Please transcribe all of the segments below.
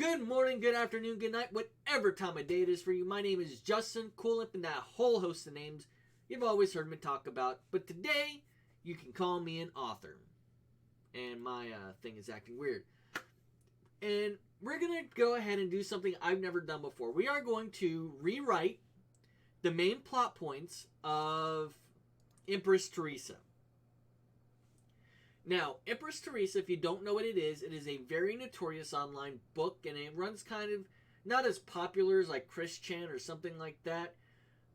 Good morning, good afternoon, good night, whatever time of day it is for you. My name is Justin, cool up in that whole host of names you've always heard me talk about. But today, you can call me an author. And my thing is acting weird. And we're going to go ahead and do something I've never done before. We are going to rewrite the main plot points of Empress Theresa. Now, Empress Theresa, if you don't know what it is a very notorious online book, and it runs kind of not as popular as like Chris Chan or something like that,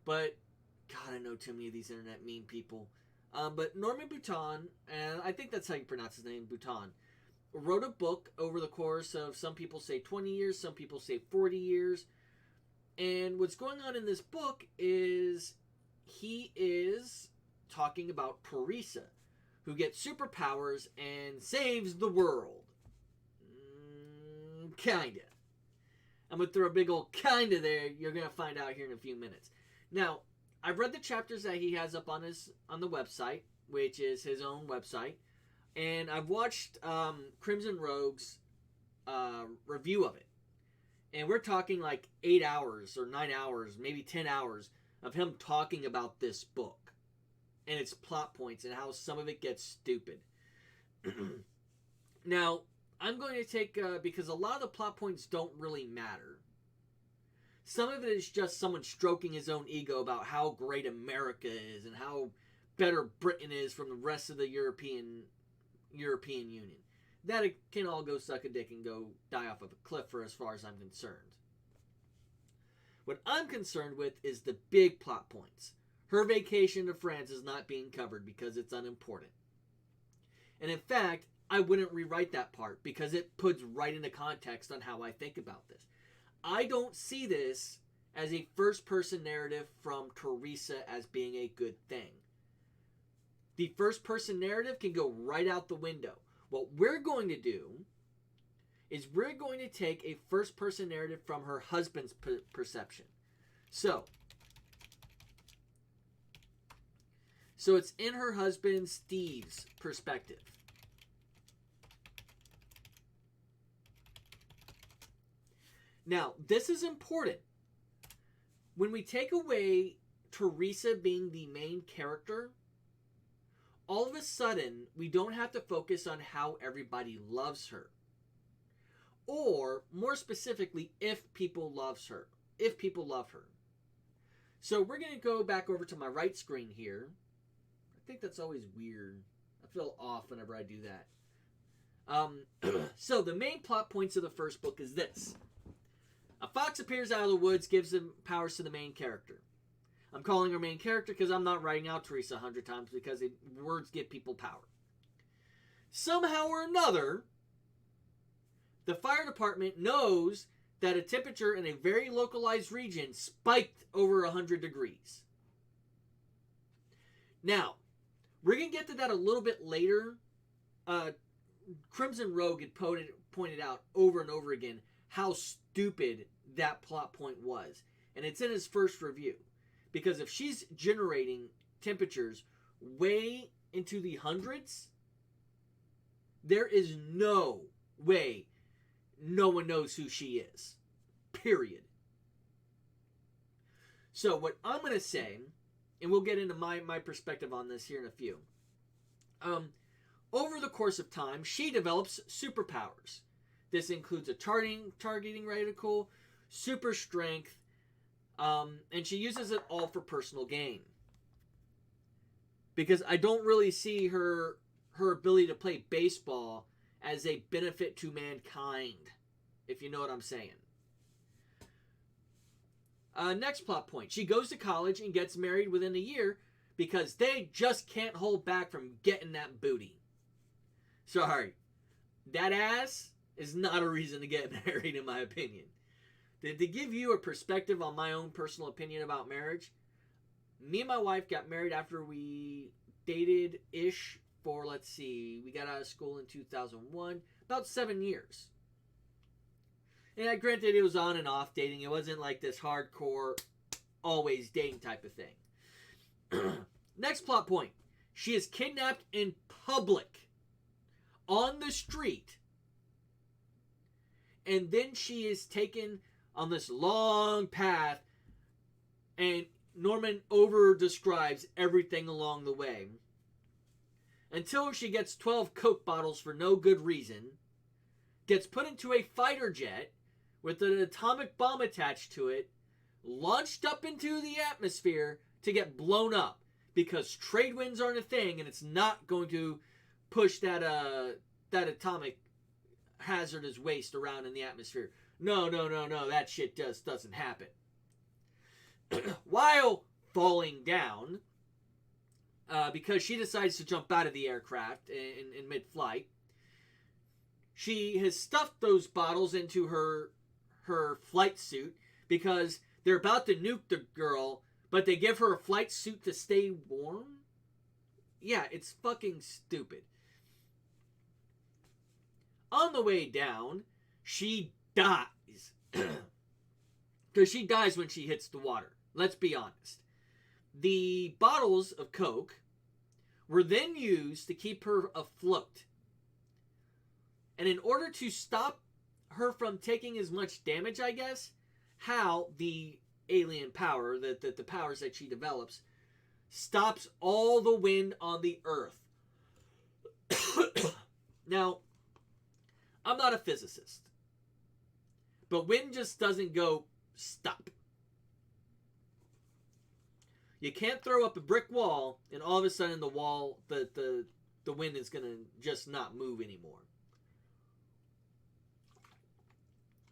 but God, I know too many of these internet meme people. But Norman Boutin, and I think that's how you pronounce his name, Boutin, wrote a book over the course of, some people say 20 years, some people say 40 years. And what's going on in this book is he is talking about Theresa, who gets superpowers and saves the world. Kinda. I'm going to throw a big old kinda there. You're going to find out here in a few minutes. Now, I've read the chapters that he has up on the website, which is his own website. And I've watched Crimson Rogue's review of it. And we're talking like 8 hours or 9 hours, maybe 10 hours of him talking about this book and its plot points and how some of it gets stupid. Now, I'm going to take, because a lot of the plot points don't really matter. Some of it is just someone stroking his own ego about how great America is and how better Britain is from the rest of the European Union. That it can all go suck a dick and go die off of a cliff for as far as I'm concerned. What I'm concerned with is the big plot points. Her vacation to France is not being covered because it's unimportant. And in fact, I wouldn't rewrite that part because it puts right into context on how I think about this. I don't see this as a first-person narrative from Theresa as being a good thing. The first-person narrative can go right out the window. What we're going to do is we're going to take a first-person narrative from her husband's perception. So it's in her husband Steve's perspective. Now, this is important. When we take away Theresa being the main character, all of a sudden, we don't have to focus on how everybody loves her. Or, more specifically, if people love her. So we're going to go back over to my right screen here. I think that's always weird. I feel off whenever I do that. So the main plot points of the first book is this. A fox appears out of the woods, gives them powers to the main character. I'm calling her main character because I'm not writing out Theresa 100 times because words give people power. Somehow or another, the fire department knows that a temperature in a very localized region spiked over 100 degrees. Now, we're going to get to that a little bit later. Crimson Rogue had pointed out over and over again how stupid that plot point was. And it's in his first review. Because if she's generating temperatures way into the hundreds, there is no way no one knows who she is. Period. So what I'm going to say, and we'll get into my perspective on this here in a few. Over the course of time, she develops superpowers. This includes a targeting reticle, super strength, and she uses it all for personal gain. Because I don't really see her ability to play baseball as a benefit to mankind, if you know what I'm saying. Next plot point. She goes to college and gets married within a year because they just can't hold back from getting that booty. Sorry. That ass is not a reason to get married, in my opinion. To give you a perspective on my own personal opinion about marriage, me and my wife got married after we dated-ish for, we got out of school in 2001, about 7 years. And granted, it was on and off dating. It wasn't like this hardcore, always dating type of thing. Next plot point. She is kidnapped in public, on the street, And then she is taken on this long path, and Norman over describes everything along the way. Until she gets 12 Coke bottles for no good reason, gets put into a fighter jet with an atomic bomb attached to it, launched up into the atmosphere to get blown up, because trade winds aren't a thing, and it's not going to push that atomic hazardous waste around in the atmosphere. No, that shit just doesn't happen. While falling down, because she decides to jump out of the aircraft in mid-flight, she has stuffed those bottles into her flight suit because they're about to nuke the girl, but they give her a flight suit to stay warm? Yeah, it's fucking stupid. On the way down, she dies. Because she dies when she hits the water. Let's be honest. The bottles of Coke were then used to keep her afloat. And in order to stop her from taking as much damage, I guess, Hal, the alien power, the powers that she develops, stops all the wind on the Earth. Now, I'm not a physicist, but wind just doesn't go stop. You can't throw up a brick wall and all of a sudden the wall, the wind is going to just not move anymore.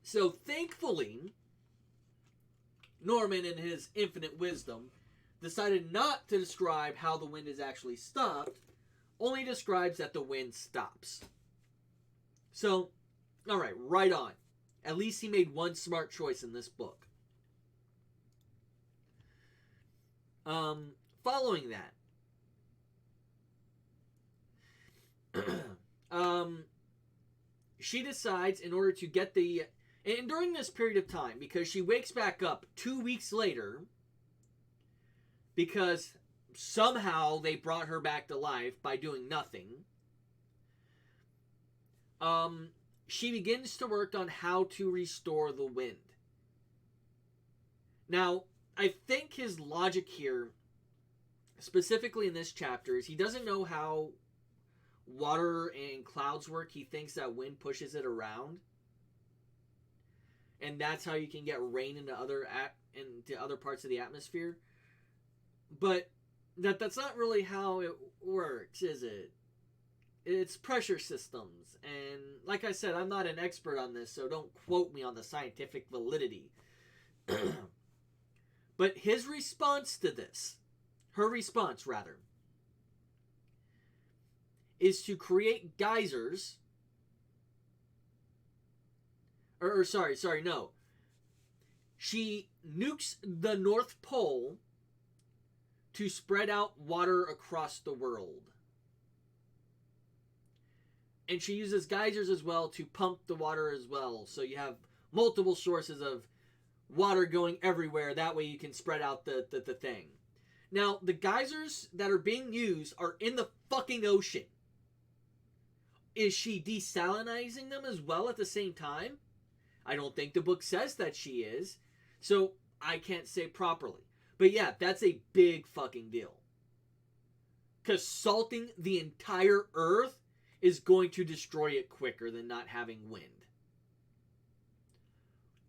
So thankfully, Norman, in his infinite wisdom, decided not to describe how the wind is actually stopped, only describes that the wind stops. So, alright, right on. At least he made one smart choice in this book. Following that, she decides in order to get the... And during this period of time, because she wakes back up 2 weeks later, because somehow they brought her back to life by doing nothing, she begins to work on how to restore the wind. Now, I think his logic here, specifically in this chapter, is he doesn't know how water and clouds work. He thinks that wind pushes it around. And that's how you can get rain into other parts of the atmosphere. But that's not really how it works, is it? It's pressure systems. And like I said, I'm not an expert on this, so don't quote me on the scientific validity. But his response to this, her response rather, is to create geysers. No. She nukes the North Pole to spread out water across the world. And she uses geysers as well to pump the water as well. So you have multiple sources of water going everywhere. That way you can spread out the thing. Now, the geysers that are being used are in the fucking ocean. Is she desalinizing them as well at the same time? I don't think the book says that she is. So I can't say properly. But yeah, that's a big fucking deal. Because salting the entire earth is going to destroy it quicker than not having wind.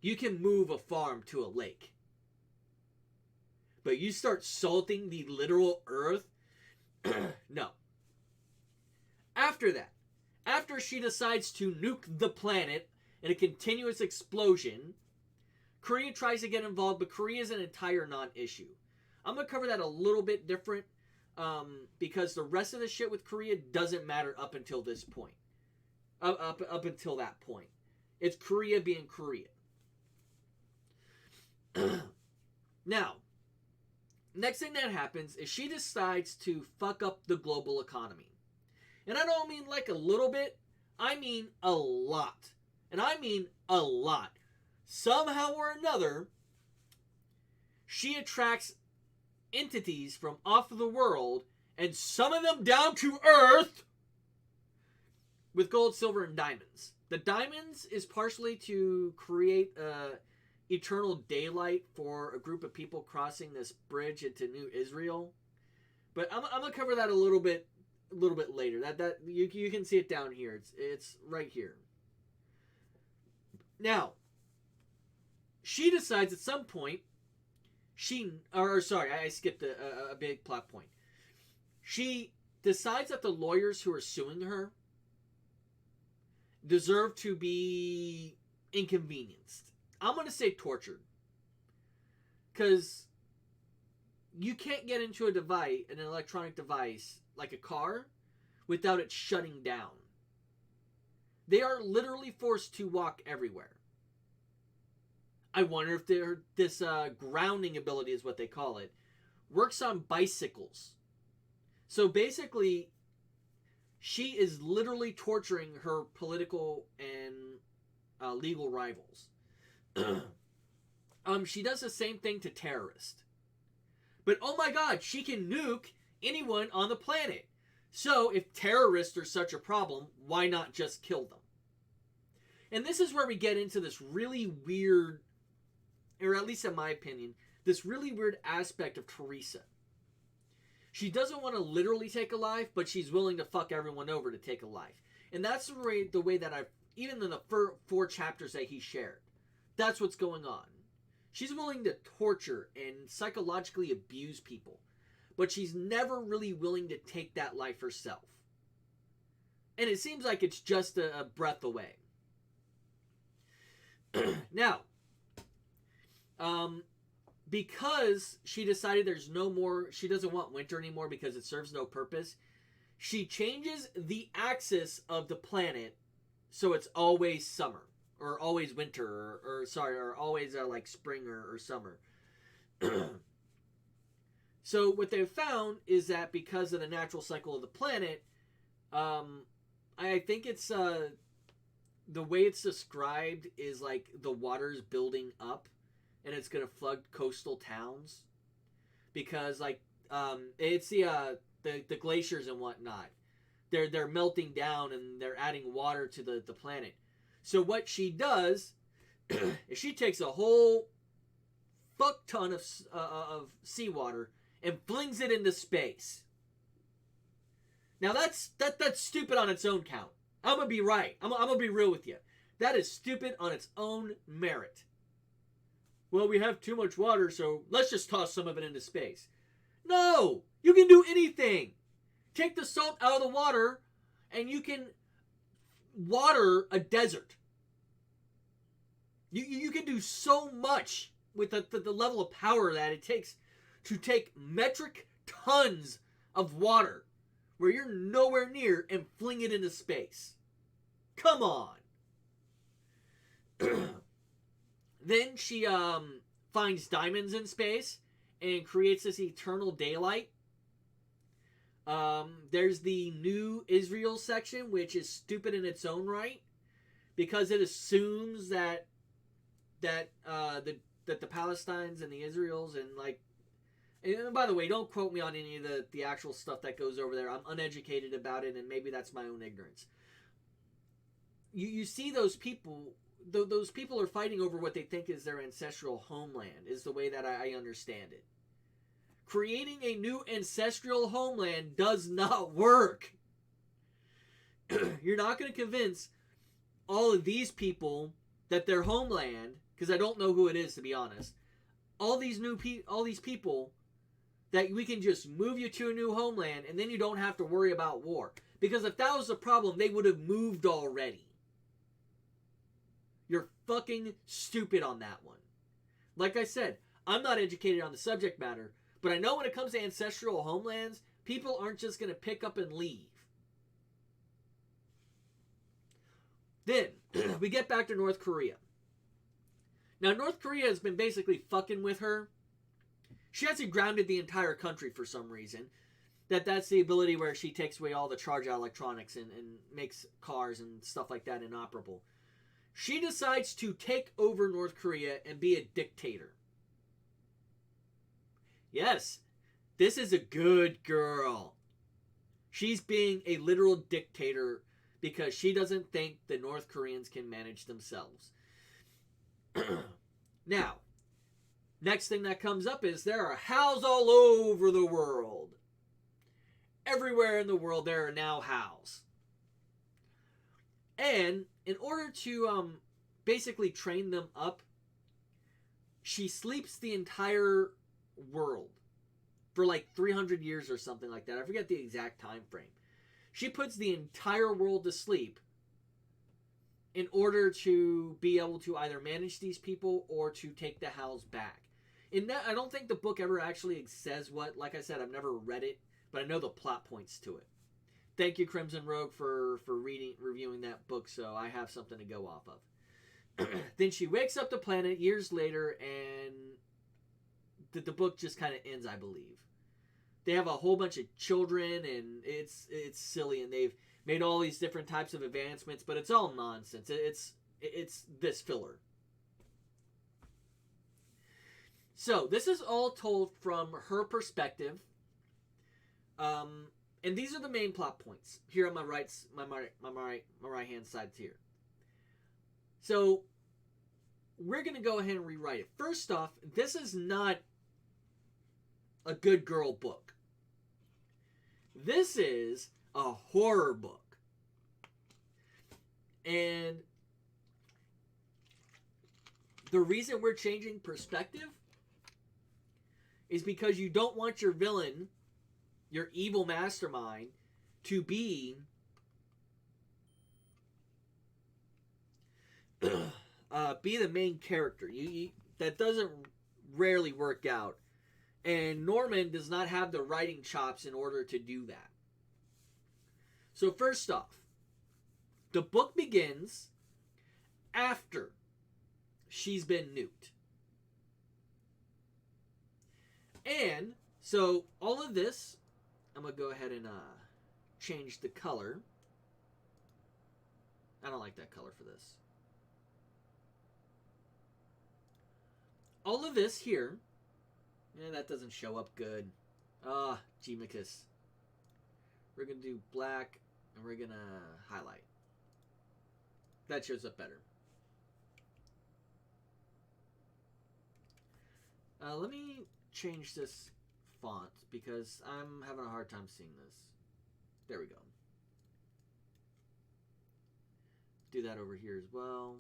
You can move a farm to a lake. But you start salting the literal earth? No. After that, after she decides to nuke the planet in a continuous explosion, Korea tries to get involved, but Korea is an entire non-issue. I'm going to cover that a little bit different because the rest of the shit with Korea doesn't matter up until this point. Up until that point. It's Korea being Korea. Now, next thing that happens is she decides to fuck up the global economy. And I don't mean like a little bit, I mean a lot. And I mean a lot. Somehow or another, she attracts entities from off of the world and summon them down to Earth with gold, silver, and diamonds. The diamonds is partially to create eternal daylight for a group of people crossing this bridge into New Israel. But I'm gonna cover that a little bit later. That you can see it down here. It's right here. Now, she decides at some point I skipped a big plot point. She decides that the lawyers who are suing her deserve to be inconvenienced. I'm going to say tortured. Because you can't get into an electronic device like a car, without it shutting down. They are literally forced to walk everywhere. I wonder if this grounding ability is what they call it, works on bicycles. So basically, she is literally torturing her political and legal rivals. She does the same thing to terrorists. But oh my god, she can nuke anyone on the planet. So if terrorists are such a problem, why not just kill them? And this is where we get into this really weird, or at least in my opinion, this really weird aspect of Theresa. She doesn't want to literally take a life, but she's willing to fuck everyone over to take a life. And that's the way that even in the 4 chapters that he shared, that's what's going on. She's willing to torture and psychologically abuse people, but she's never really willing to take that life herself. And it seems like it's just a breath away. Now, because she decided she doesn't want winter anymore because it serves no purpose, she changes the axis of the planet so it's always summer, or always winter, or always like spring or summer. So what they've found is that because of the natural cycle of the planet, I think it's the way it's described is like the water's building up and it's gonna flood coastal towns because like it's the glaciers and whatnot. They're melting down and they're adding water to the planet. So what she does is she takes a whole fuck ton of seawater and flings it into space. Now that's stupid on its own count. I'm gonna be right. I'm gonna be real with you. That is stupid on its own merit. Well, we have too much water, so let's just toss some of it into space. No! You can do anything! Take the salt out of the water, and you can water a desert. You can do so much with the level of power that it takes to take metric tons of water where you're nowhere near and fling it into space. Come on! Then she finds diamonds in space and creates this eternal daylight. There's the New Israel section, which is stupid in its own right, because it assumes that the Palestinians and the Israels and like. And by the way, don't quote me on any of the actual stuff that goes over there. I'm uneducated about it, and maybe that's my own ignorance. You see those people. Those people are fighting over what they think is their ancestral homeland, is the way that I understand it. Creating a new ancestral homeland does not work. You're not going to convince all of these people that their homeland, because I don't know who it is, to be honest, all these people, that we can just move you to a new homeland and then you don't have to worry about war. Because if that was the problem, they would have moved already. You're fucking stupid on that one. Like I said, I'm not educated on the subject matter, but I know when it comes to ancestral homelands, people aren't just going to pick up and leave. Then, we get back to North Korea. Now, North Korea has been basically fucking with her. She hasn't grounded the entire country for some reason. That's the ability where she takes away all the charge electronics and makes cars and stuff like that inoperable. She decides to take over North Korea and be a dictator. Yes, this is a good girl. She's being a literal dictator because she doesn't think the North Koreans can manage themselves. Now, next thing that comes up is there are Hows all over the world. Everywhere in the world there are now Hows. And in order to basically train them up, she sleeps the entire world for like 300 years or something like that. I forget the exact time frame. She puts the entire world to sleep in order to be able to either manage these people or to take the Hows back. In that, I don't think the book ever actually says what. Like I said, I've never read it, but I know the plot points to it. Thank you, Crimson Rogue, for reviewing that book, so I have something to go off of. Then she wakes up the planet years later, and the book just kind of ends, I believe. They have a whole bunch of children, and it's silly, and they've made all these different types of advancements, but it's all nonsense. It's this filler. So this is all told from her perspective, and these are the main plot points here on my right hand side here. So we're gonna go ahead and rewrite it. First off, this is not a good girl book. This is a horror book. And the reason we're changing perspective is because you don't want your villain, your evil mastermind, to be the main character. That doesn't rarely work out. And Norman does not have the writing chops in order to do that. So first off, the book begins after she's been nuked. And so all of this, I'm going to go ahead and change the color. I don't like that color for this. All of this here, that doesn't show up good. Gemicus. We're going to do black, and we're going to highlight. That shows up better. Let me change this font because I'm having a hard time seeing this. There we go. Do that over here as well.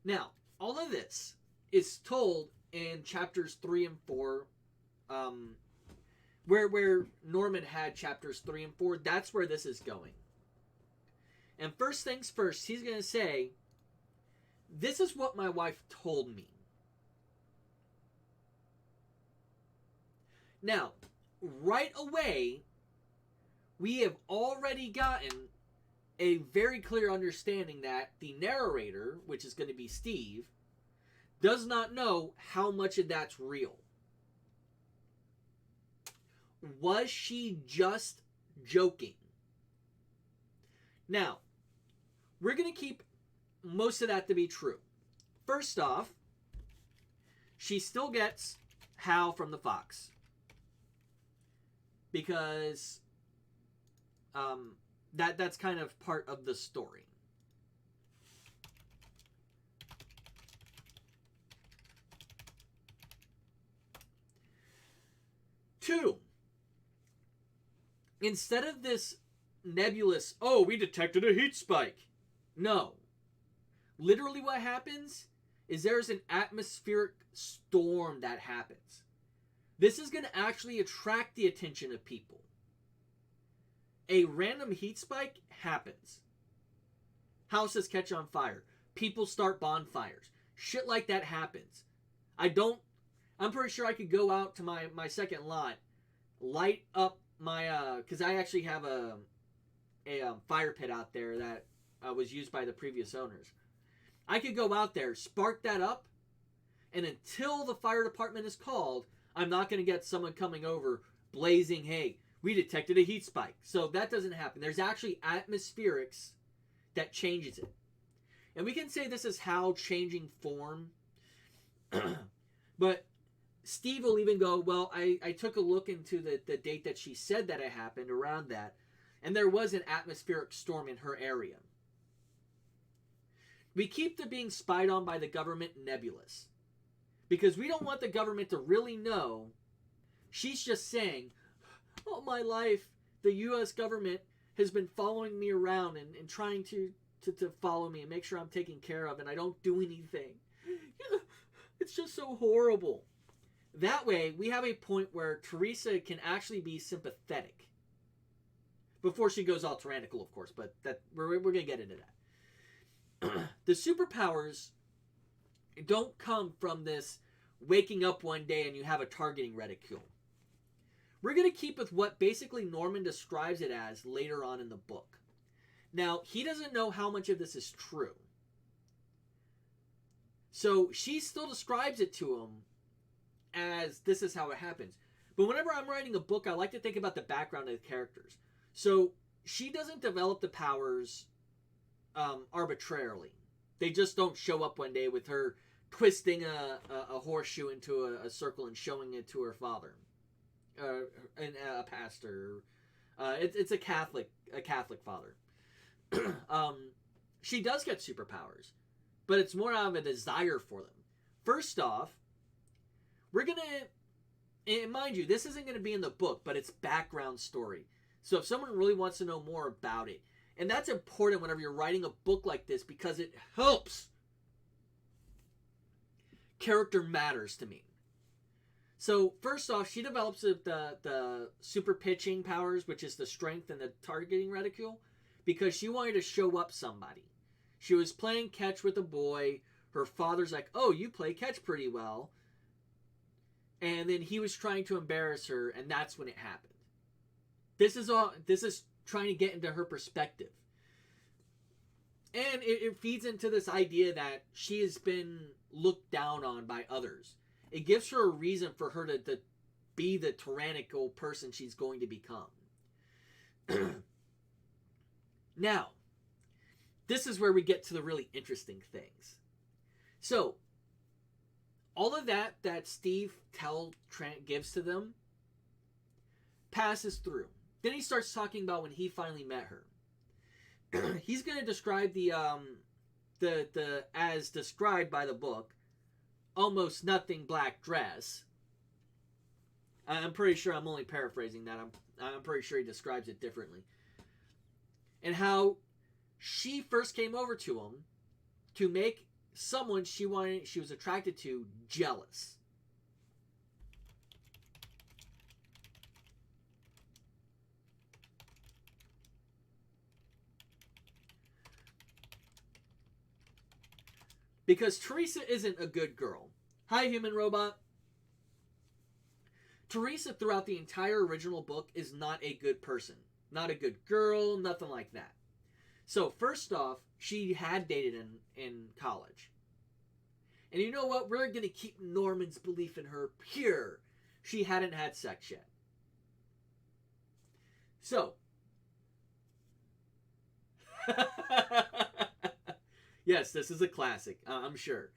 Now, all of this is told in chapters 3 and 4, where Norman had chapters 3 and 4. That's where this is going. And first things first, he's going to say, this is what my wife told me. Now, right away, we have already gotten a very clear understanding that the narrator, which is going to be Steve, does not know how much of that's real. Was she just joking? Now, we're going to keep most of that to be true. First off, she still gets Hal from the Fox. Because that's kind of part of the story. Two, instead of this nebulous, oh, we detected a heat spike. No. Literally what happens is there's an atmospheric storm that happens. This is going to actually attract the attention of people. A random heat spike happens. Houses catch on fire. People start bonfires. Shit like that happens. I'm pretty sure I could go out to my second lot, light up my, because I actually have a fire pit out there that was used by the previous owners. I could go out there, spark that up, and until the fire department is called, I'm not going to get someone coming over blazing, hey, we detected a heat spike. So that doesn't happen. There's actually atmospherics that changes it. And we can say this is how changing form. But Steve will even go, well, I took a look into the date that she said that it happened around that. and there was an atmospheric storm in her area. We keep the being spied on by the government nebulous, because we don't want the government to really know. She's just saying, all my life, the U.S. government has been following me around and trying to follow me and make sure I'm taken care of, and I don't do anything. It's just so horrible. That way, we have a point where Theresa can actually be sympathetic. Before she goes all tyrannical, of course, but that we're going to get into that. The superpowers don't come from this waking up one day and you have a targeting reticule. We're going to keep with what basically Norman describes it as later on in the book. Now, he doesn't know how much of this is true. So she still describes it to him as this is how it happens. But whenever I'm writing a book, I like to think about the background of the characters. So she doesn't develop the powers arbitrarily. They just don't show up one day with her twisting a horseshoe into a circle and showing it to her father, and a pastor. It's a Catholic father. She does get superpowers, but it's more out of a desire for them. First off, we're gonna, and mind you, this isn't gonna be in the book, but it's background story. So if someone really wants to know more about it, and that's important whenever you're writing a book like this, because it helps. Character matters to me. So first off, she develops the super pitching powers, which is the strength and the targeting reticule, because she wanted to show up somebody. She was playing catch with a boy. Her father's like, oh, you play catch pretty well. And then he was trying to embarrass her, and that's when it happened. This is trying to get into her perspective. And it feeds into this idea that she has been looked down on by others. It gives her a reason for her to be the tyrannical person she's going to become. Now, this is where we get to the really interesting things. So, all of that Steve gives to them passes through. Then he starts talking about when he finally met her. He's going to describe the as described by the book, almost nothing black dress. I'm pretty sure I'm only paraphrasing that. I'm pretty sure he describes it differently. And how she first came over to him to make someone she was attracted to jealous. Because Theresa isn't a good girl. Hi, human robot. Theresa, throughout the entire original book, is not a good person. Not a good girl, nothing like that. So, first off, she had dated in college. And you know what? We're going to keep Norman's belief in her pure. She hadn't had sex yet. So. Yes, this is a classic, I'm sure.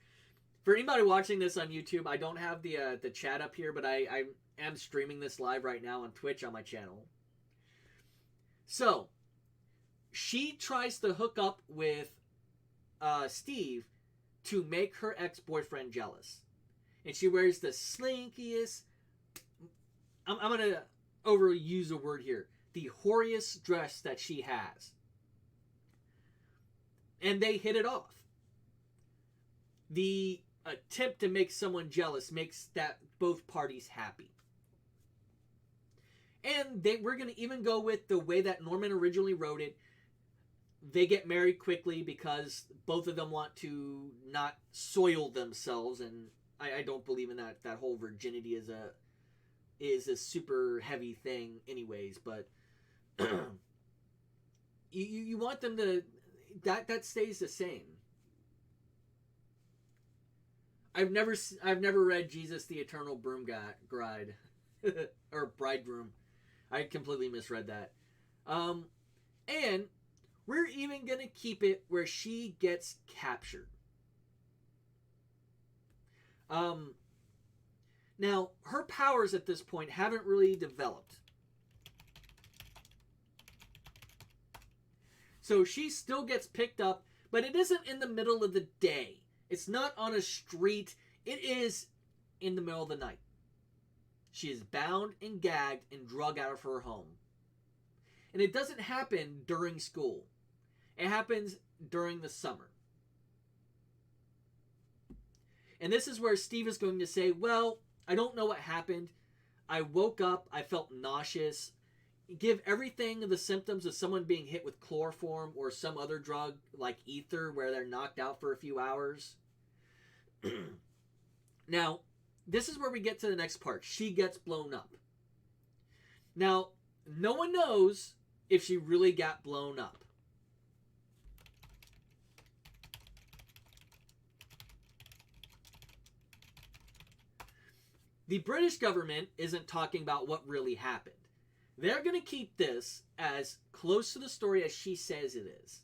For anybody watching this on YouTube, I don't have the chat up here, but I am streaming this live right now on Twitch on my channel. So, she tries to hook up with Steve to make her ex-boyfriend jealous. And she wears the slinkiest, I'm going to overuse a word here, the whoriest dress that she has. And they hit it off. The attempt to make someone jealous makes that both parties happy. And we're going to even go with the way that Norman originally wrote it. They get married quickly because both of them want to not soil themselves. And I don't believe in that whole virginity is a super heavy thing anyways. But you want them to... That stays the same. I've never read Jesus the Eternal Broom Bride or Bridegroom. I completely misread that. And we're even gonna keep it where she gets captured. Now her powers at this point haven't really developed. So she still gets picked up, but it isn't in the middle of the day. It's not on a street. It is in the middle of the night. She is bound and gagged and drug out of her home. And it doesn't happen during school. It happens during the summer. And this is where Steve is going to say, well, I don't know what happened. I woke up. I felt nauseous. Give everything the symptoms of someone being hit with chloroform or some other drug like ether where they're knocked out for a few hours. Now, this is where we get to the next part. She gets blown up. Now, no one knows if she really got blown up. The British government isn't talking about what really happened. They're going to keep this as close to the story as she says it is.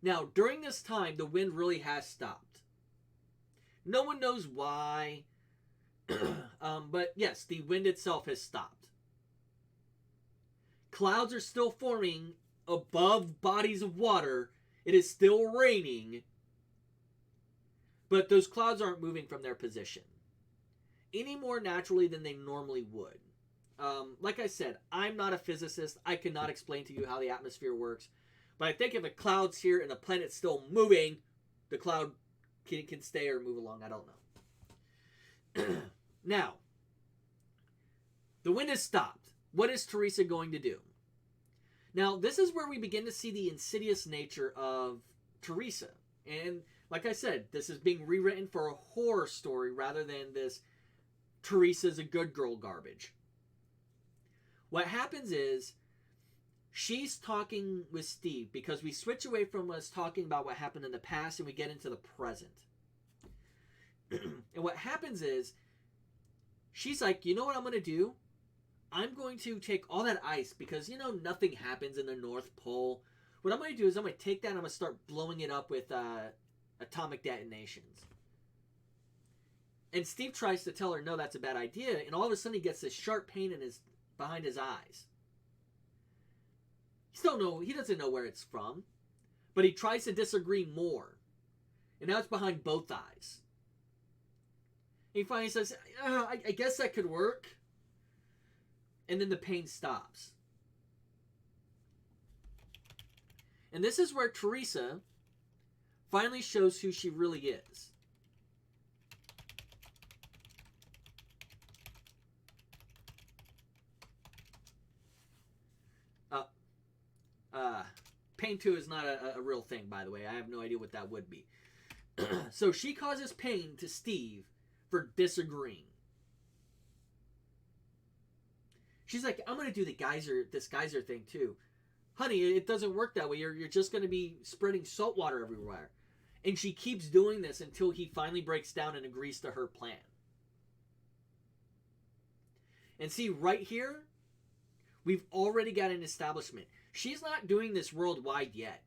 Now, during this time, the wind really has stopped. No one knows why, but yes, the wind itself has stopped. Clouds are still forming above bodies of water. It is still raining, but those clouds aren't moving from their position any more naturally than they normally would. Like I said, I'm not a physicist. I cannot explain to you how the atmosphere works. But I think if a cloud's here and the planet's still moving, the cloud can stay or move along. I don't know. Now, the wind has stopped. What is Theresa going to do? Now, this is where we begin to see the insidious nature of Theresa. And like I said, this is being rewritten for a horror story rather than this Theresa's a good girl garbage. What happens is she's talking with Steve because we switch away from us talking about what happened in the past and we get into the present. And what happens is she's like, you know what I'm going to do? I'm going to take all that ice because, nothing happens in the North Pole. What I'm going to do is I'm going to take that and I'm going to start blowing it up with atomic detonations. And Steve tries to tell her, no, that's a bad idea. And all of a sudden he gets this sharp pain behind his eyes. He doesn't know where it's from. But he tries to disagree more. And now it's behind both eyes. And he finally says, I guess that could work. And then the pain stops. And this is where Theresa finally shows who she really is. Pain 2 is not a real thing, by the way. I have no idea what that would be. So she causes pain to Steve for disagreeing. She's like, I'm going to do this geyser thing too. Honey, it doesn't work that way. You're just going to be spreading salt water everywhere. And she keeps doing this until he finally breaks down and agrees to her plan. And see, right here, we've already got an establishment. She's not doing this worldwide yet.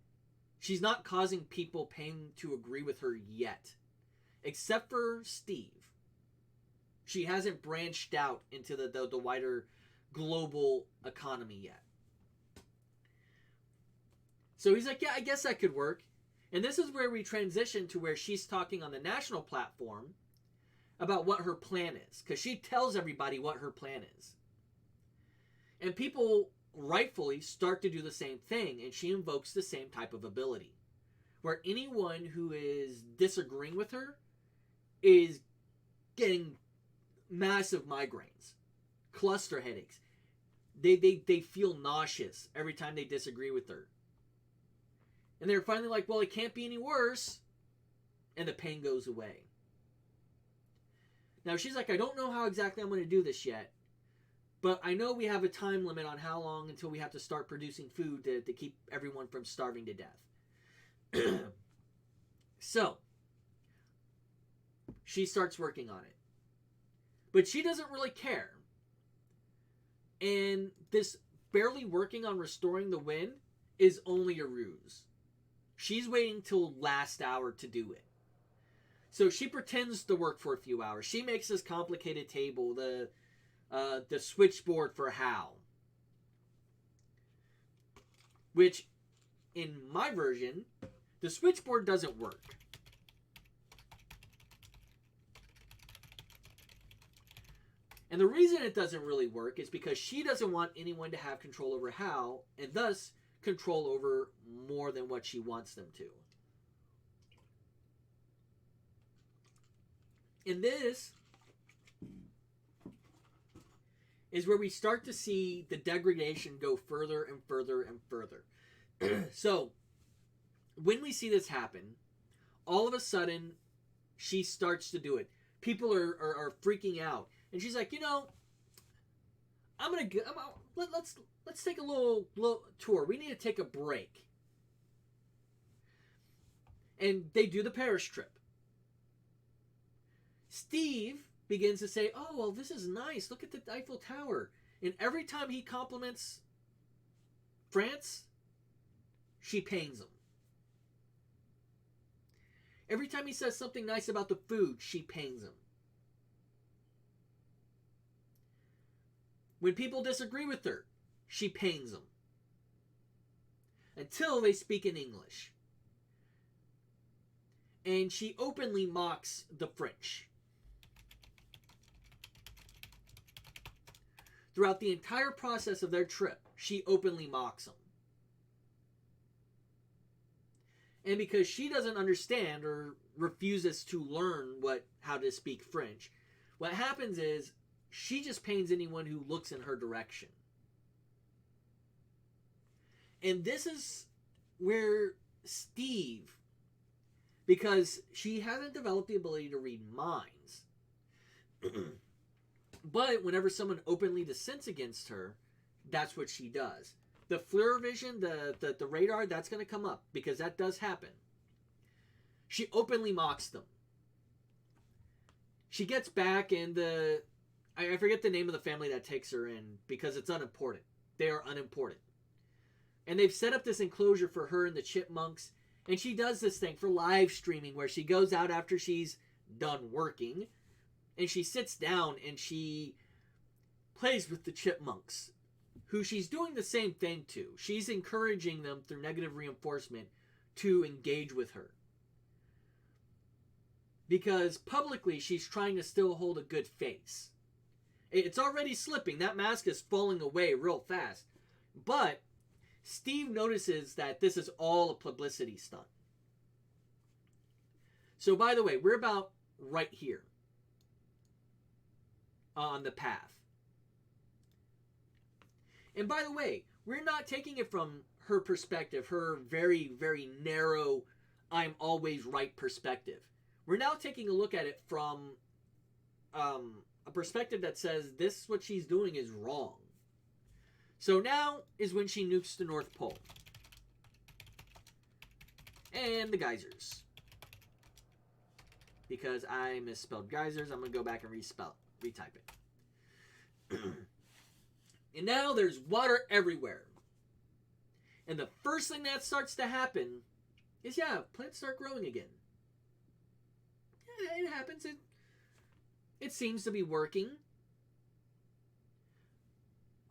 She's not causing people pain to agree with her yet. Except for Steve. She hasn't branched out into the wider global economy yet. So he's like, yeah, I guess that could work. And this is where we transition to where she's talking on the national platform about what her plan is. Because she tells everybody what her plan is. And people rightfully start to do the same thing, and she invokes the same type of ability, where anyone who is disagreeing with her is getting massive migraines, cluster headaches. They feel nauseous every time they disagree with her. And they're finally like, well, it can't be any worse, and the pain goes away. Now she's like, I don't know how exactly I'm going to do this yet, but I know we have a time limit on how long until we have to start producing food to keep everyone from starving to death. So, she starts working on it. But she doesn't really care. And this barely working on restoring the wind is only a ruse. She's waiting till last hour to do it. So she pretends to work for a few hours. She makes this complicated table, the switchboard for Hal. Which in my version, the switchboard doesn't work. And the reason it doesn't really work is because she doesn't want anyone to have control over Hal, and thus control over more than what she wants them to. And this is where we start to see the degradation go further and further and further. So, when we see this happen, all of a sudden, she starts to do it. People are freaking out. And she's like, let's take a little tour. We need to take a break. And they do the Paris trip. Steve begins to say, oh, well, this is nice. Look at the Eiffel Tower. And every time he compliments France, she pains him. Every time he says something nice about the food, she pains him. When people disagree with her, she pains them. Until they speak in English. And she openly mocks the French. Throughout the entire process of their trip, she openly mocks them. And because she doesn't understand or refuses to learn how to speak French, what happens is she just pains anyone who looks in her direction. And this is where Steve, because she hasn't developed the ability to read minds, but whenever someone openly dissents against her, that's what she does. The FLIR vision, the radar, that's going to come up because that does happen. She openly mocks them. She gets back and I forget the name of the family that takes her in because it's unimportant. They are unimportant. And they've set up this enclosure for her and the chipmunks. And she does this thing for live streaming where she goes out after she's done working. And she sits down and she plays with the chipmunks, who she's doing the same thing to. She's encouraging them through negative reinforcement to engage with her. Because publicly she's trying to still hold a good face. It's already slipping. That mask is falling away real fast. But Steve notices that this is all a publicity stunt. So, by the way, we're about right here on the path. And by the way, we're not taking it from her perspective, her very, very narrow, I'm always right perspective. We're now taking a look at it from a perspective that says this, what she's doing is wrong. So now is when she nukes the North Pole. And the geysers. Because I misspelled geysers, I'm going to go back and retype it. And now there's water everywhere. And the first thing that starts to happen is, plants start growing again. Yeah, it happens. It seems to be working.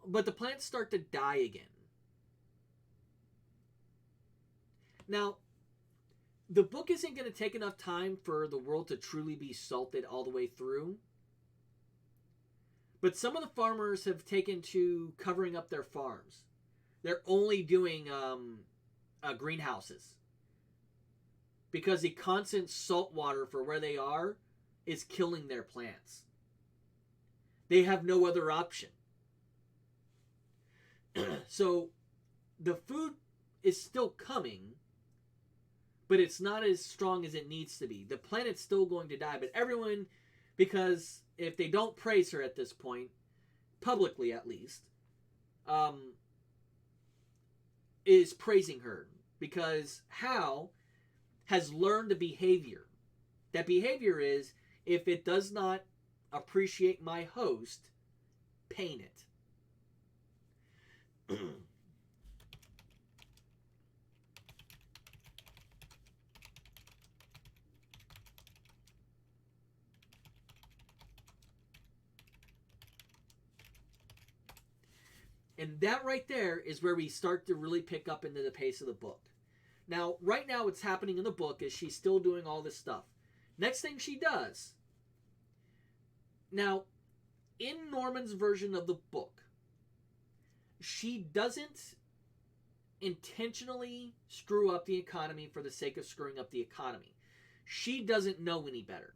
But the plants start to die again. Now, the book isn't going to take enough time for the world to truly be salted all the way through. But some of the farmers have taken to covering up their farms. They're only doing greenhouses. Because the constant salt water for where they are is killing their plants. They have no other option. So the food is still coming, but it's not as strong as it needs to be. The planet's still going to die, but everyone, because if they don't praise her at this point, publicly at least, is praising her because Hal has learned a behavior. That behavior is, if it does not appreciate my host, paint it. And that right there is where we start to really pick up into the pace of the book. Now, right now, what's happening in the book is she's still doing all this stuff. Next thing she does. Now, in Norman's version of the book, she doesn't intentionally screw up the economy for the sake of screwing up the economy. She doesn't know any better.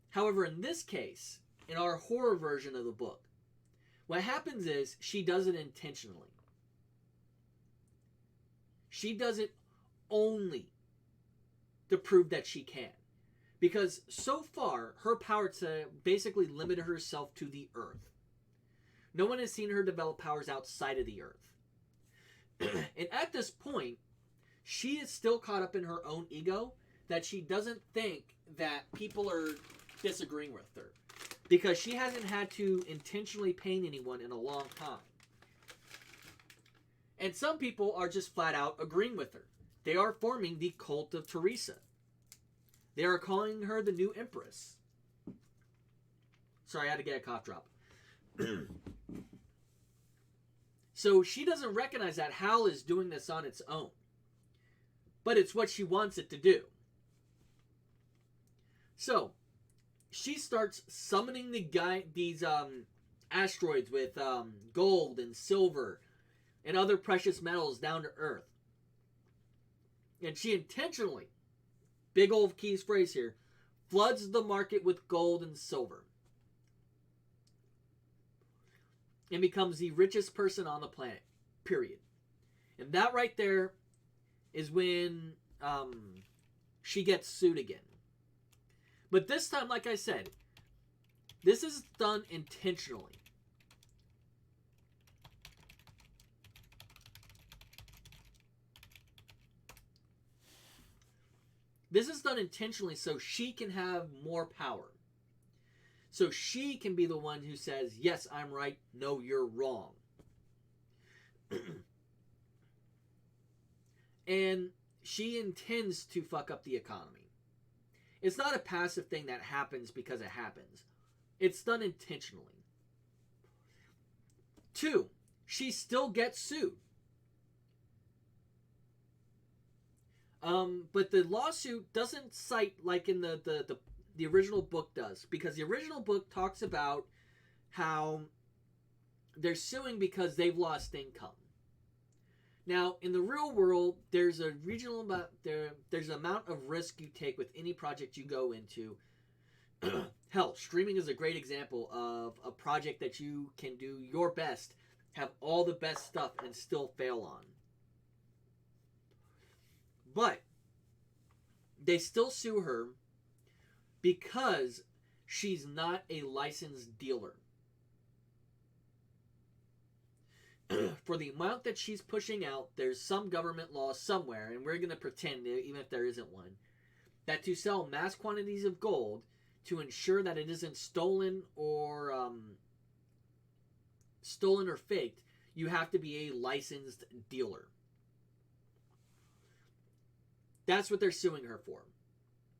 However, in this case, in our horror version of the book, what happens is she does it intentionally. She does it only to prove that she can. Because so far, her power to basically limit herself to the Earth. No one has seen her develop powers outside of the Earth. And at this point, she is still caught up in her own ego that she doesn't think that people are disagreeing with her. Because she hasn't had to intentionally pain anyone in a long time. And some people are just flat out agreeing with her. They are forming the cult of Theresa. They are calling her the new Empress. Sorry, I had to get a cough drop. So she doesn't recognize that Hal is doing this on its own. But it's what she wants it to do. So she starts summoning these asteroids with gold and silver and other precious metals down to Earth. And she intentionally, big old keys phrase here, floods the market with gold and silver. And becomes the richest person on the planet. Period. And that right there is when she gets sued again. But this time, like I said, this is done intentionally. This is done intentionally so she can have more power. So she can be the one who says, yes, I'm right, no, you're wrong. And she intends to fuck up the economy. It's not a passive thing that happens because it happens. It's done intentionally. 2, she still gets sued. But the lawsuit doesn't cite like in the original book does. Because the original book talks about how they're suing because they've lost income. Now, in the real world, there's a regional amount, there's an amount of risk you take with any project you go into. Hell, streaming is a great example of a project that you can do your best, have all the best stuff, and still fail on. But they still sue her because she's not a licensed dealer. For the amount that she's pushing out, there's some government law somewhere, and we're going to pretend, even if there isn't one, that to sell mass quantities of gold to ensure that it isn't stolen or faked, you have to be a licensed dealer. That's what they're suing her for.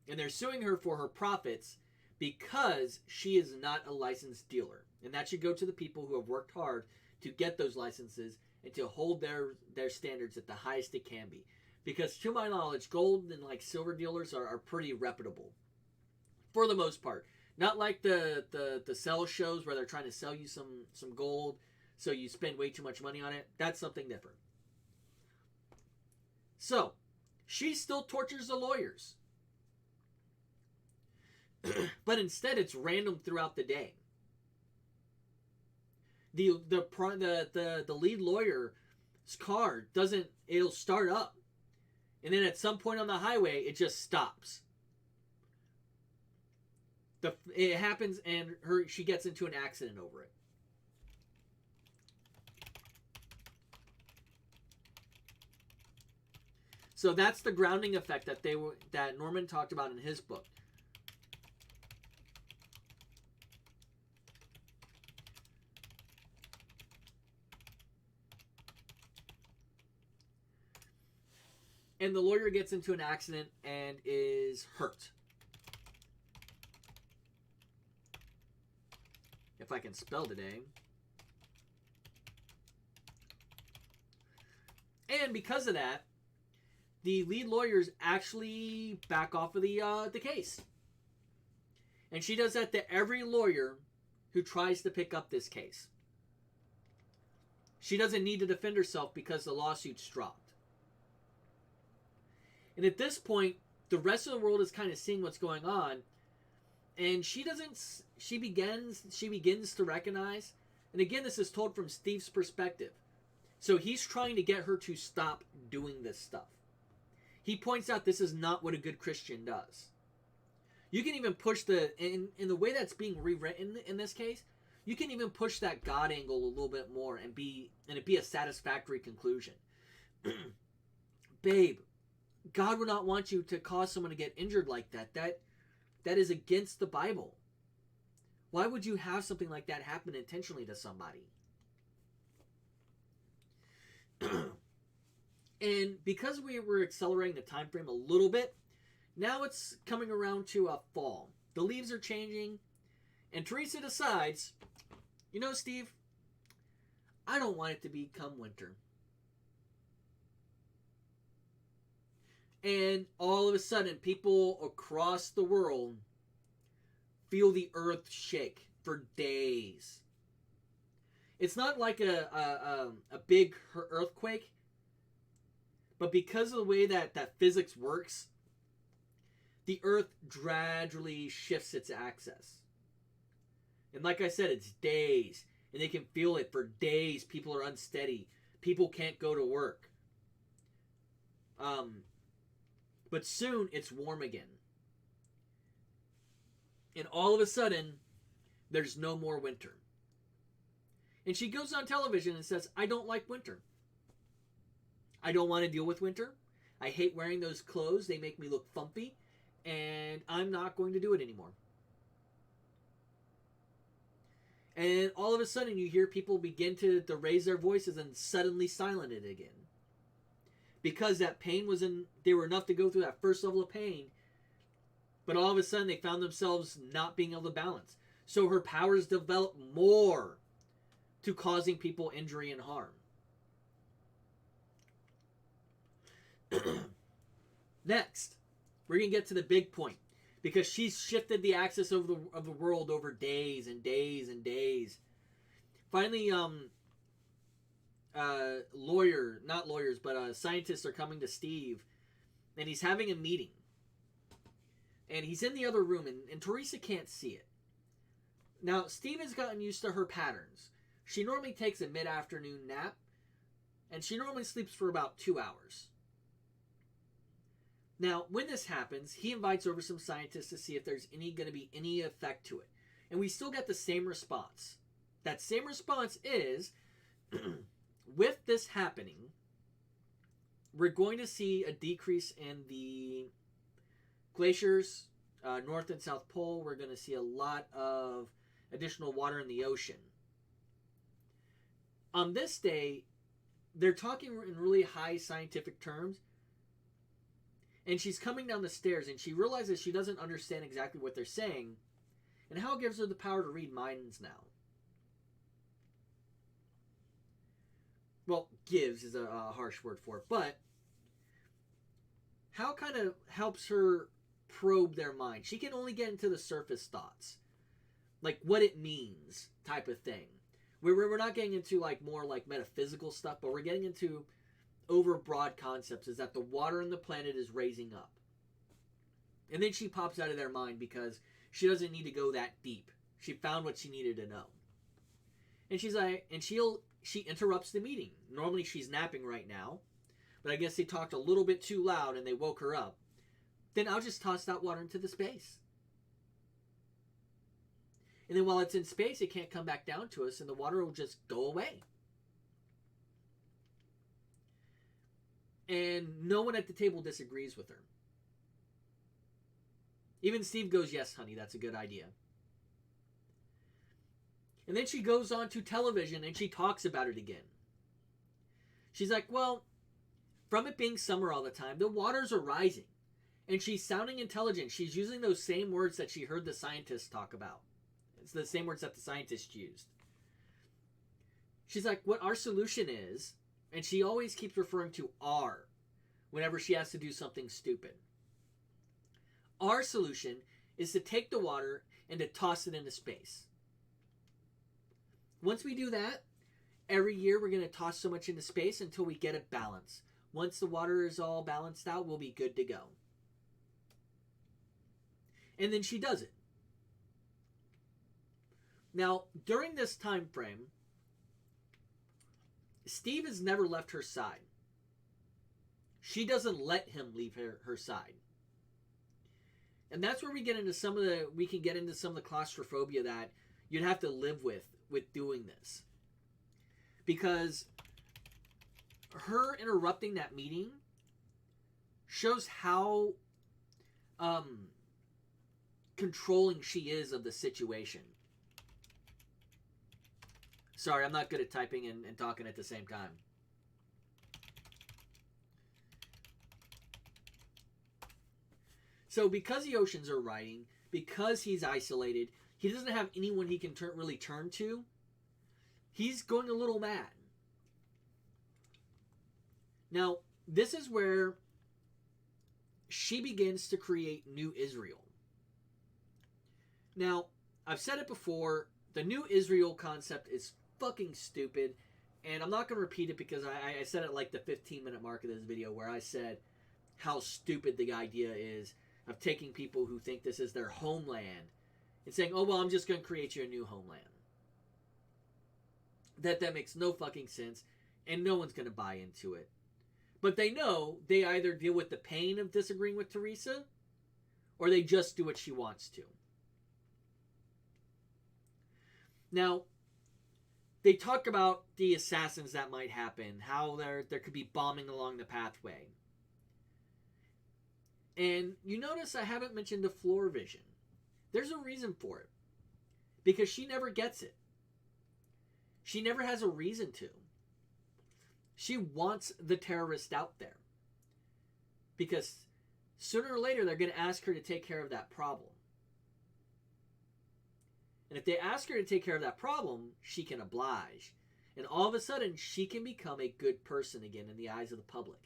And they're suing her for her profits because she is not a licensed dealer. And that should go to the people who have worked hard to get those licenses and to hold their standards at the highest it can be. Because to my knowledge, gold and like silver dealers are pretty reputable. For the most part. Not like the sell shows where they're trying to sell you some gold so you spend way too much money on it. That's something different. So, she still tortures the lawyers. But instead it's random throughout the day. The lead lawyer's car it'll start up. And then at some point on the highway, it just stops. It happens and she gets into an accident over it. So that's the grounding effect that Norman talked about in his book. And the lawyer gets into an accident and is hurt. If I can spell today. And because of that, the lead lawyers actually back off of the case. And she does that to every lawyer who tries to pick up this case. She doesn't need to defend herself because the lawsuit's dropped. And at this point, the rest of the world is kind of seeing what's going on, and she begins to recognize, and again, this is told from Steve's perspective. So he's trying to get her to stop doing this stuff. He points out this is not what a good Christian does. You can even push in the way that's being rewritten in this case, you can even push that God angle a little bit more and it be a satisfactory conclusion. Babe, God would not want you to cause someone to get injured like that. That is against the Bible. Why would you have something like that happen intentionally to somebody? And because we were accelerating the time frame a little bit, now it's coming around to a fall. The leaves are changing, and Theresa decides, you know, Steve, I don't want it to become winter. And all of a sudden, people across the world feel the earth shake for days. It's not like a big earthquake, but because of the way that physics works, the earth gradually shifts its axis. And like I said, it's days, and they can feel it for days. People are unsteady. People can't go to work. But soon it's warm again. And all of a sudden, there's no more winter. And she goes on television and says, I don't like winter. I don't want to deal with winter. I hate wearing those clothes. They make me look frumpy. And I'm not going to do it anymore. And all of a sudden, you hear people begin to raise their voices and suddenly silent it again. Because that pain they were enough to go through that first level of pain. But all of a sudden, they found themselves not being able to balance. So her powers developed more to causing people injury and harm. Next, we're going to get to the big point. Because she's shifted the axis of the world over days and days and days. Finally, scientists are coming to Steve. And he's having a meeting. And he's in the other room, and Theresa can't see it. Now, Steve has gotten used to her patterns. She normally takes a mid-afternoon nap, and she normally sleeps for about 2 hours. Now, when this happens, he invites over some scientists to see if there's going to be any effect to it. And we still get the same response. That same response is, with this happening, we're going to see a decrease in the glaciers, North and South Pole. We're going to see a lot of additional water in the ocean. On this day, they're talking in really high scientific terms. And she's coming down the stairs, and she realizes she doesn't understand exactly what they're saying. And Hal gives her the power to read minds now. Well, gives is a harsh word for it, but Hal kind of helps her probe their mind. She can only get into the surface thoughts, like what it means type of thing. We're not getting into more metaphysical stuff, but we're getting into overbroad concepts, is that the water on the planet is raising up. And then she pops out of their mind because she doesn't need to go that deep. She found what she needed to know. And she's like, and she interrupts the meeting. Normally she's napping right now, but I guess they talked a little bit too loud and they woke her up. Then I'll just toss that water into the space. And then while it's in space, it can't come back down to us, and the water will just go away. And no one at the table disagrees with her. Even Steve goes, yes, honey, that's a good idea. And then she goes on to television and she talks about it again. She's like, well, from it being summer all the time, the waters are rising. And she's sounding intelligent. She's using those same words that she heard the scientists talk about. It's the same words that the scientists used. She's like, what our solution is And she always keeps referring to R whenever she has to do something stupid. Our solution is to take the water and to toss it into space. Once we do that, every year we're going to toss so much into space until we get it balanced. Once the water is all balanced out, we'll be good to go. And then she does it. Now, during this time frame, Steve has never left her side. She doesn't let him leave her side. And that's where we can get into some of the claustrophobia that you'd have to live with doing this. Because her interrupting that meeting shows how controlling she is of the situation. Sorry, I'm not good at typing and talking at the same time. So because the oceans are rioting, because he's isolated, he doesn't have anyone he can really turn to, he's going a little mad. Now, this is where she begins to create New Israel. Now, I've said it before, the New Israel concept is fucking stupid, and I'm not going to repeat it because I said it like the 15-minute mark of this video where I said how stupid the idea is of taking people who think this is their homeland and saying, oh, well, I'm just going to create you a new homeland. That makes no fucking sense, and no one's going to buy into it. But they know they either deal with the pain of disagreeing with Theresa, or they just do what she wants to. Now, they talk about the assassins that might happen, how there could be bombing along the pathway. And you notice I haven't mentioned the floor vision. There's a reason for it. Because she never gets it. She never has a reason to. She wants the terrorist out there. Because sooner or later they're going to ask her to take care of that problem. And if they ask her to take care of that problem, she can oblige. And all of a sudden, she can become a good person again in the eyes of the public.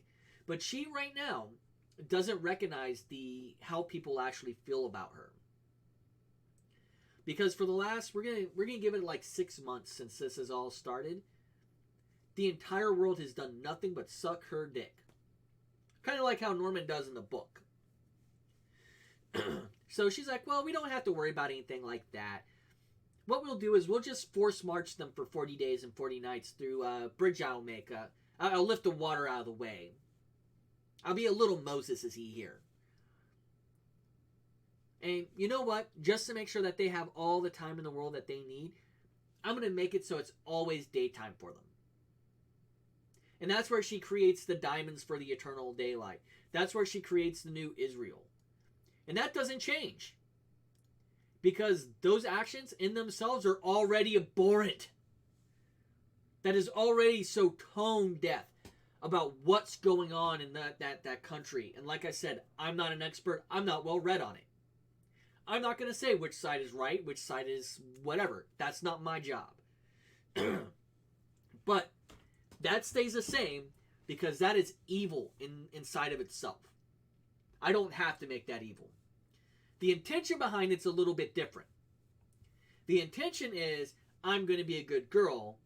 But she, right now, doesn't recognize how people actually feel about her. Because for the last, we're gonna give it like 6 months since this has all started. The entire world has done nothing but suck her dick. Kind of like how Norman does in the book. So she's like, well, we don't have to worry about anything like that. What we'll do is we'll just force march them for 40 days and 40 nights through a bridge I'll make. I'll lift the water out of the way. I'll be a little Moses as he here. And you know what? Just to make sure that they have all the time in the world that they need, I'm going to make it so it's always daytime for them. And that's where she creates the diamonds for the eternal daylight. That's where she creates the new Israel. And that doesn't change. Because those actions in themselves are already abhorrent. That is already so tone deaf about what's going on in that country. And like I said, I'm not an expert. I'm not well read on it. I'm not going to say which side is right, which side is whatever. That's not my job. But that stays the same because that is evil inside of itself. I don't have to make that evil. The intention behind it's a little bit different. The intention is, I'm going to be a good girl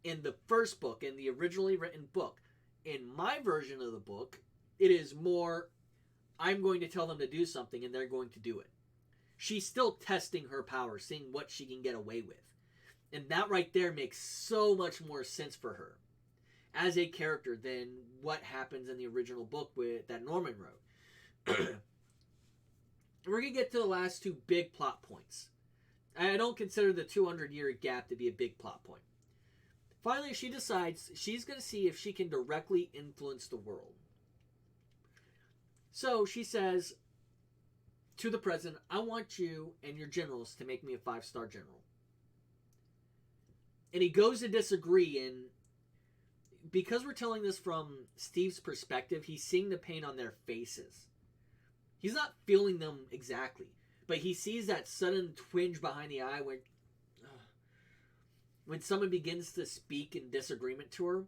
in the first book, in the originally written book. In my version of the book, it is more, I'm going to tell them to do something and they're going to do it. She's still testing her power, seeing what she can get away with. And that right there makes so much more sense for her as a character than what happens in the original book that Norman wrote. We're going to get to the last two big plot points. I don't consider the 200-year gap to be a big plot point. Finally, she decides she's going to see if she can directly influence the world. So she says to the president, I want you and your generals to make me a 5-star general. And he goes to disagree, and because we're telling this from Steve's perspective, he's seeing the pain on their faces. He's not feeling them when someone begins to speak in disagreement to her,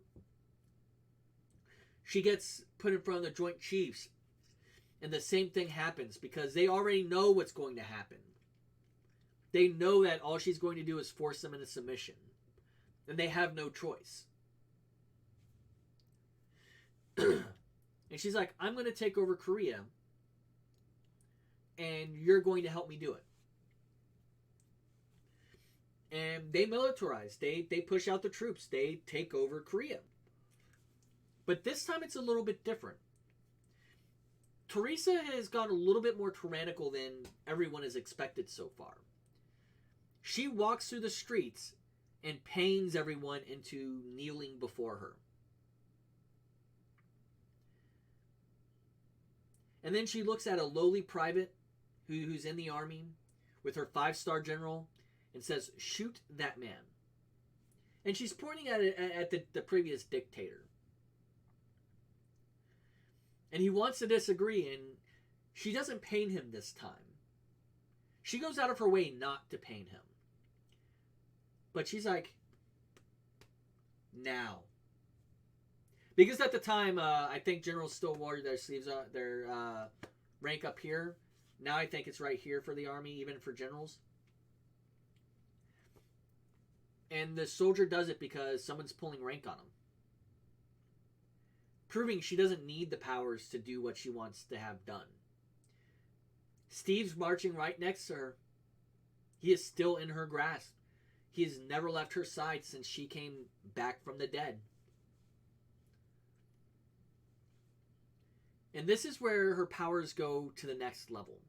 she gets put in front of the Joint Chiefs, and the same thing happens because they already know what's going to happen. They know that all she's going to do is force them into submission, and they have no choice. And she's like, I'm going to take over Korea, and you're going to help me do it. And they militarize. They push out the troops. They take over Korea. But this time it's a little bit different. Theresa has gone a little bit more tyrannical than everyone has expected so far. She walks through the streets and pains everyone into kneeling before her. And then she looks at a lowly private who's in the army with her 5-star general and says, shoot that man. And she's pointing at the previous dictator. And he wants to disagree, and she doesn't pain him this time. She goes out of her way not to pain him. But she's like, now. Because at the time, I think generals still wore their sleeves up, their rank up here. Now I think it's right here for the army, even for generals. And the soldier does it because someone's pulling rank on him. Proving she doesn't need the powers to do what she wants to have done. Steve's marching right next to her. He is still in her grasp. He has never left her side since she came back from the dead. And this is where her powers go to the next level.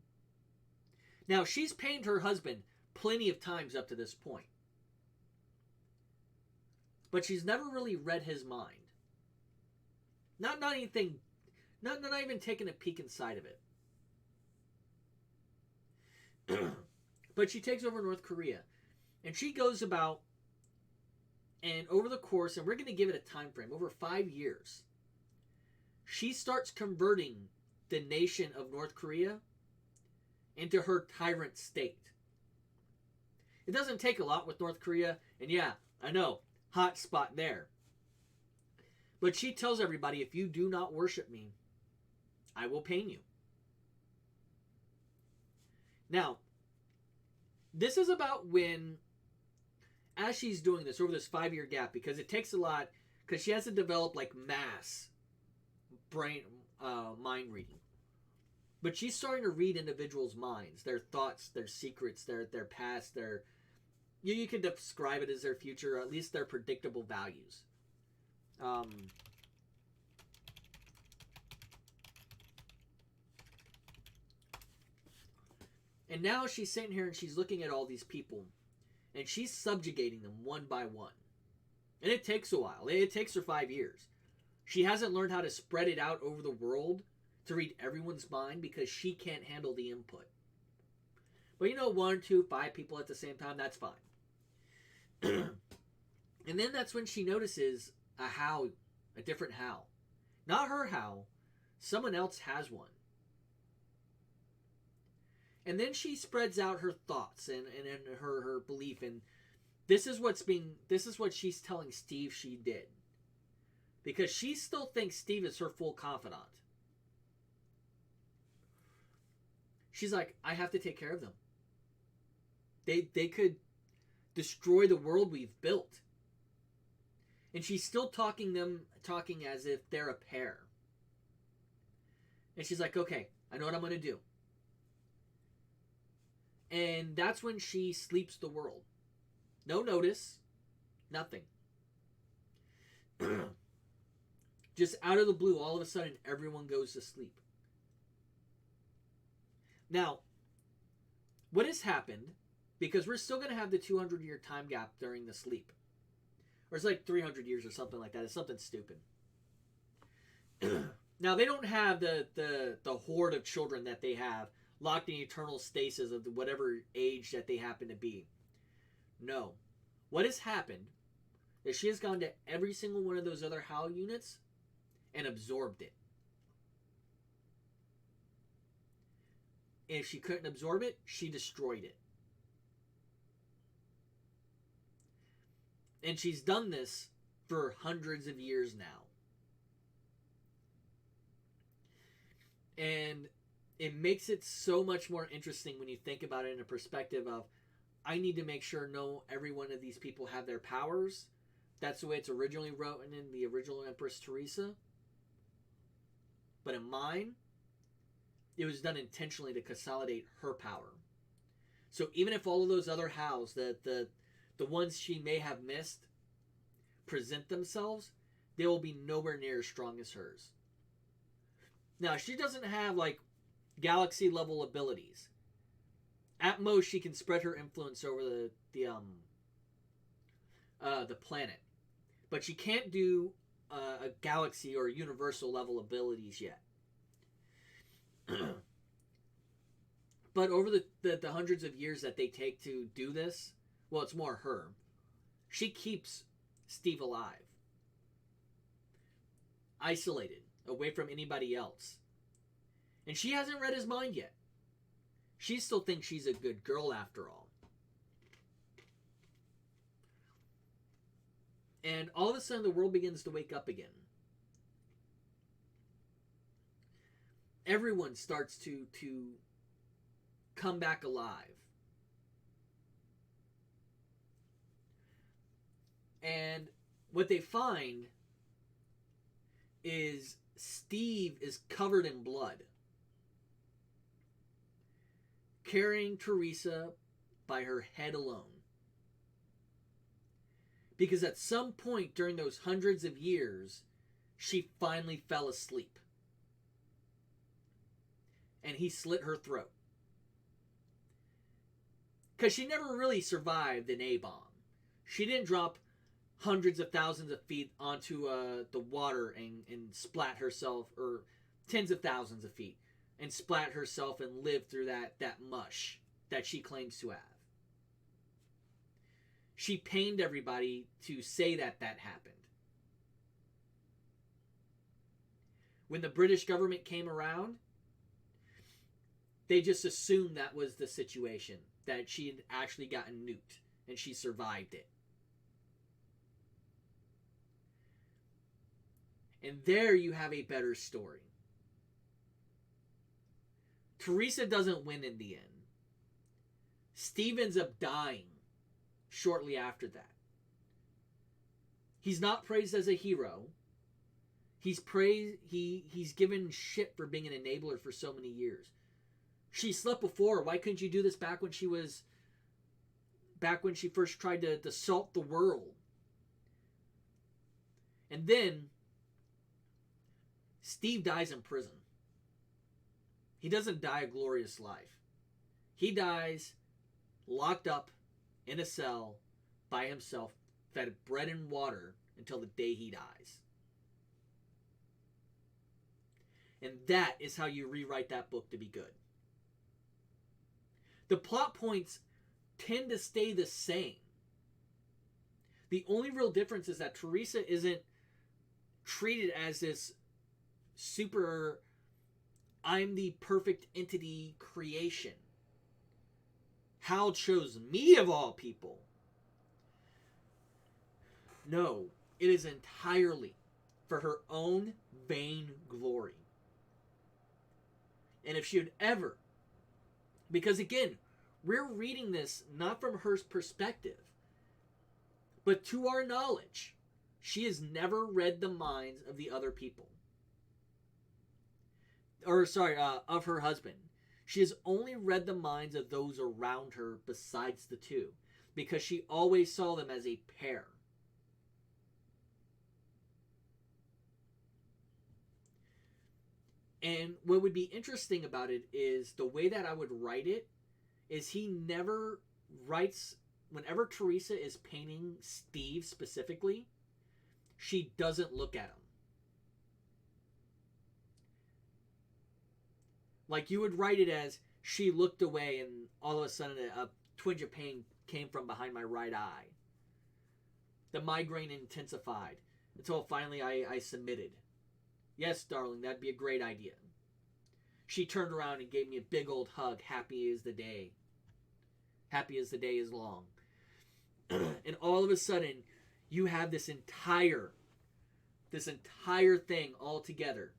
Now, she's pained her husband plenty of times up to this point. But she's never really read his mind. Not anything, not even taking a peek inside of it. But she takes over North Korea. And she goes about, and over the course, and we're going to give it a time frame, over 5 years, she starts converting the nation of North Korea into her tyrant state. It doesn't take a lot with North Korea, and yeah, I know, hot spot there. But she tells everybody, if you do not worship me, I will pain you. Now, this is about when, as she's doing this over this 5-year gap, because it takes a lot, because she has to develop like mass mind reading. But she's starting to read individuals' minds, their thoughts, their secrets, their past, their, you could describe it as their future, or at least their predictable values. And now she's sitting here and she's looking at all these people, and she's subjugating them one by one. And it takes a while. It takes her 5 years. She hasn't learned how to spread it out over the world to read everyone's mind because she can't handle the input. But 1, 2, 5 people at the same time, that's fine. And then that's when she notices a different Hal. Not her Hal. Someone else has one. And then she spreads out her thoughts and her belief, and this is what she's telling Steve she did. Because she still thinks Steve is her full confidant. She's like, I have to take care of them. They could destroy the world we've built. And she's still talking as if they're a pair. And she's like, okay, I know what I'm going to do. And that's when she sleeps the world. No notice. Nothing. Just out of the blue, all of a sudden, everyone goes to sleep. Now, what has happened, because we're still going to have the 200-year time gap during the sleep. Or it's like 300 years or something like that. It's something stupid. Now, they don't have the horde of children that they have locked in eternal stasis of whatever age that they happen to be. No. What has happened is she has gone to every single one of those other HAL units and absorbed it. And if she couldn't absorb it, she destroyed it. And she's done this for hundreds of years now. And it makes it so much more interesting when you think about it in a perspective of, I need to make sure every one of these people have their powers. That's the way it's originally written in the original Empress Theresa. But in mine, it was done intentionally to consolidate her power. So even if all of those other hows, the ones she may have missed, present themselves, they will be nowhere near as strong as hers. Now, she doesn't have like galaxy level abilities. At most, she can spread her influence over the planet, but she can't do a galaxy or universal level abilities yet. But over the hundreds of years that they take to do this, well, it's more her. She keeps Steve alive, isolated, away from anybody else. And she hasn't read his mind yet. She still thinks she's a good girl after all. And all of a sudden the world begins to wake up again. Everyone starts to come back alive. And what they find is Steve is covered in blood, carrying Theresa by her head alone. Because at some point during those hundreds of years, she finally fell asleep. And he slit her throat. Because she never really survived an A-bomb. She didn't drop hundreds of thousands of feet onto the water and splat herself, or tens of thousands of feet, and splat herself and live through that mush that she claims to have. She pained everybody to say that happened. When the British government came around, they just assumed that was the situation, that she had actually gotten nuked and she survived it. And there you have a better story. Theresa doesn't win in the end. Steve ends up dying shortly after that. He's not praised as a hero. He's given shit for being an enabler for so many years. She slept before. Why couldn't you do this back when she first tried to assault the world? And then Steve dies in prison. He doesn't die a glorious life. He dies locked up in a cell by himself, fed bread and water until the day he dies. And that is how you rewrite that book to be good. The plot points tend to stay the same. The only real difference is that Theresa isn't treated as this super, I'm the perfect entity creation. Hal chose me of all people. No, it is entirely for her own vain glory. And if she would ever, because again, we're reading this not from her perspective, but to our knowledge, she has never read the minds of the other people. Of her husband. She has only read the minds of those around her besides the two, because she always saw them as a pair. And what would be interesting about it is the way that I would write it is he never writes, whenever Theresa is painting Steve specifically, she doesn't look at him. Like you would write it as she looked away and all of a sudden a twinge of pain came from behind my right eye. The migraine intensified until finally I submitted. Yes, darling, that'd be a great idea. She turned around and gave me a big old hug. Happy as the day. Happy as the day is long. And all of a sudden, you have this entire thing all together.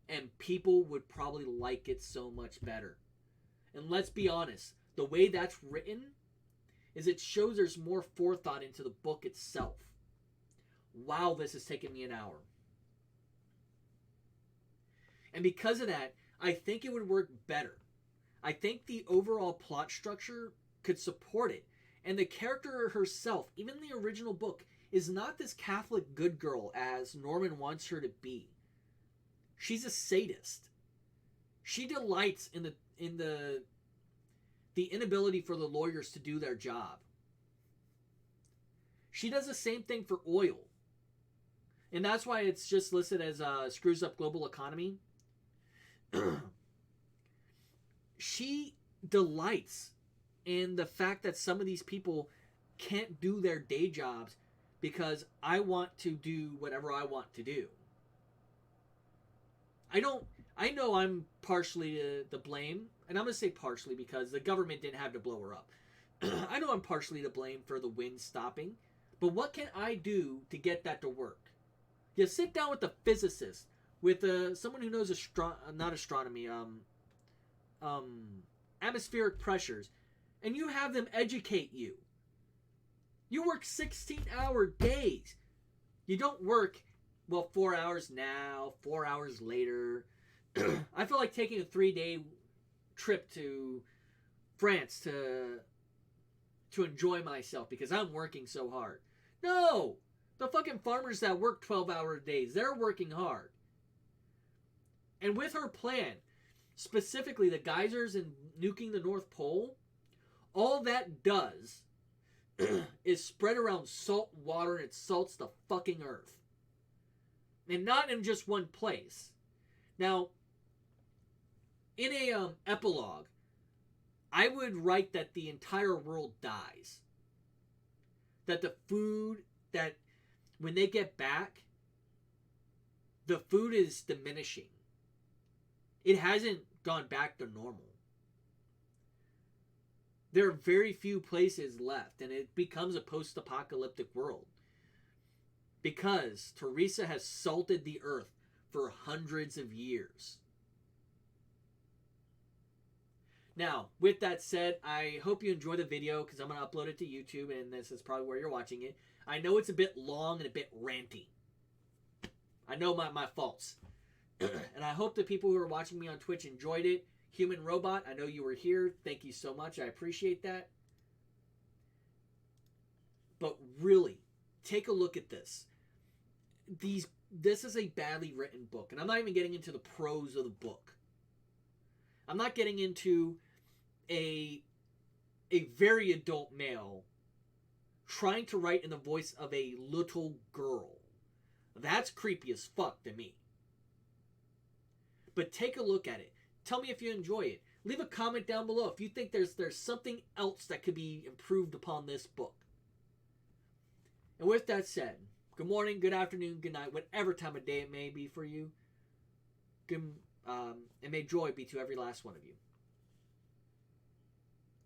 And people would probably like it so much better. And let's be honest, the way that's written is it shows there's more forethought into the book itself. Wow, this has taken me an hour. And because of that, I think it would work better. I think the overall plot structure could support it. And the character herself, even in the original book, is not this Catholic good girl as Norman wants her to be. She's a sadist. She delights in the inability for the lawyers to do their job. She does the same thing for oil. And that's why it's just listed as screws up global economy. She delights in the fact that some of these people can't do their day jobs because I want to do whatever I want to do. I know I'm partially to blame, and I'm going to say partially because the government didn't have to blow her up. I know I'm partially to blame for the wind stopping, but what can I do to get that to work? You sit down with a physicist, with someone who knows not astronomy, atmospheric pressures, and you have them educate you. You work 16-hour days. You don't work, 4 hours now, 4 hours later. I feel like taking a 3-day trip to France to enjoy myself because I'm working so hard. No! The fucking farmers that work 12-hour days, they're working hard. And with her plan, specifically the geysers and nuking the North Pole, all that does is spread around salt water and it salts the fucking earth. And not in just one place. Now, in a epilogue, I would write that the entire world dies. That the food, that when they get back, the food is diminishing. It hasn't gone back to normal. There are very few places left, and it becomes a post-apocalyptic world. Because Theresa has salted the earth for hundreds of years. Now, with that said, I hope you enjoy the video because I'm going to upload it to YouTube, and this is probably where you're watching it. I know it's a bit long and a bit ranty. I know my faults. And I hope the people who are watching me on Twitch enjoyed it. Human Robot, I know you were here. Thank you so much. I appreciate that. But really, take a look at this. This is a badly written book. And I'm not even getting into the prose of the book. I'm not getting into a very adult male trying to write in the voice of a little girl. That's creepy as fuck to me. But take a look at it. Tell me if you enjoy it. Leave a comment down below if you think there's something else that could be improved upon this book. And with that said, good morning, good afternoon, good night, whatever time of day it may be for you. And may joy be to every last one of you.